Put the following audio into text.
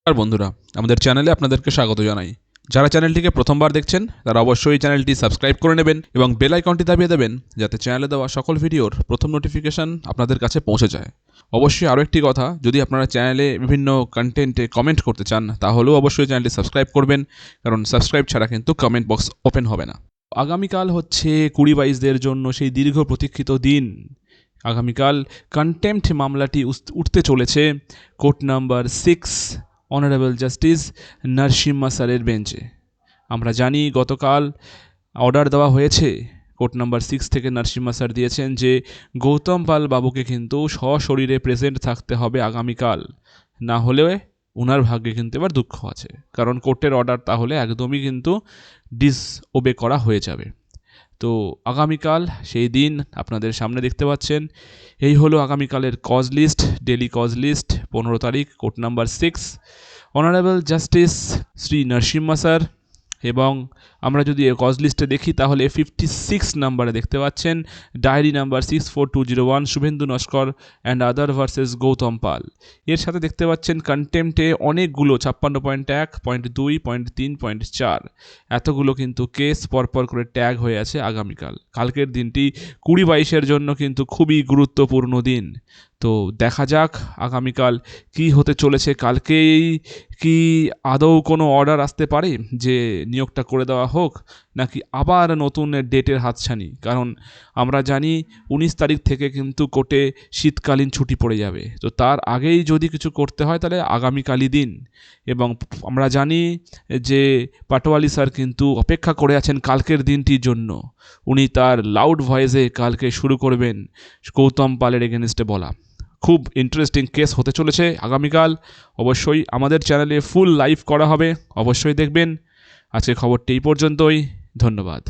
আর বন্ধুরা, আমাদের চ্যানেলে আপনাদেরকে স্বাগত জানাই। যারা চ্যানেলটিকে প্রথমবার দেখছেন তারা অবশ্যই চ্যানেলটি সাবস্ক্রাইব করে নেবেন এবং বেল আইকনটি দাবিয়ে দেবেন, যাতে চ্যানেলে দেওয়া সকল ভিডিওর প্রথম নোটিফিকেশন আপনাদের কাছে পৌঁছে যায়। অবশ্যই আরও একটি কথা, যদি আপনারা চ্যানেলে বিভিন্ন কন্টেন্টে কমেন্ট করতে চান তাহলেও অবশ্যই চ্যানেলটি সাবস্ক্রাইব করবেন, কারণ সাবস্ক্রাইব ছাড়া কিন্তু কমেন্ট বক্স ওপেন হবে না। আগামীকাল হচ্ছে 20-22দের জন্য সেই দীর্ঘ প্রতীক্ষিত দিন। আগামীকাল কন্টেম্পট মামলাটি উঠতে চলেছে court number 6 honourable justice Narasimha স্যারের বেঞ্চে। আমরা জানি গতকাল অর্ডার দেওয়া হয়েছে, কোর্ট নাম্বার 6 থেকে নরসিম্হা স্যার দিয়েছেন যে গৌতম পাল বাবুকে কিন্তু সশরীরে প্রেজেন্ট থাকতে হবে আগামীকাল, না হলে ওনার ভাগ্যে কিন্তু এবার দুঃখ আছে, কারণ কোর্টের অর্ডার তাহলে একদমই কিন্তু ডিসওবে করা হয়ে যাবে। তো আগামীকাল সেই দিন আপনাদের সামনে দেখতে পাচ্ছেন, এই হলো আগামীকালের cause list, daily cause list. 15 তারিখ court number 6 honourable justice Shri Narasimha sir, এবং আমরা যদি কজ লিস্টে দেখি তাহলে 56 নাম্বারে দেখতে পাচ্ছেন diary number 64201 Subhendu Naskar and other versus Gautam Pal. এর সাথে দেখতে পাচ্ছেন কন্টেম্পটে অনেকগুলো 56.1, 2, 3, 4 এতগুলো কিন্তু কেস পরপর করে ট্যাগ হয়ে আছে আগামীকাল। কালকের দিনটি 20-22-এর জন্য কিন্তু খুবই গুরুত্বপূর্ণ দিন। তো দেখা যাক আগামীকাল কি হতে চলেছে। কালকেই কি আদৌ কোনো অর্ডার আসতে পারে যে নিয়োগটা করে দেওয়া হোক, নাকি আবার নতুন ডেটের হাতছানি? কারণ আমরা জানি 19 তারিখ থেকে কিন্তু কোর্টে শীতকালীন ছুটি পড়ে যাবে। তো তার আগেই যদি কিছু করতে হয় তাহলে আগামীকালই দিন। এবং আমরা জানি যে পাটোয়ালি স্যার কিন্তু অপেক্ষা করে আছেন কালকের দিনটির জন্য। উনি তার লাউড ভয়েসে কালকে শুরু করবেন গৌতম পালের এগেনস্টে বলা। খুব ইন্টারেস্টিং কেস হতে চলেছে আগামীকাল। অবশ্যই আমাদের চ্যানেলে ফুল লাইভ করা হবে, অবশ্যই দেখবেন। আজকে খবরটি এই পর্যন্তই। ধন্যবাদ।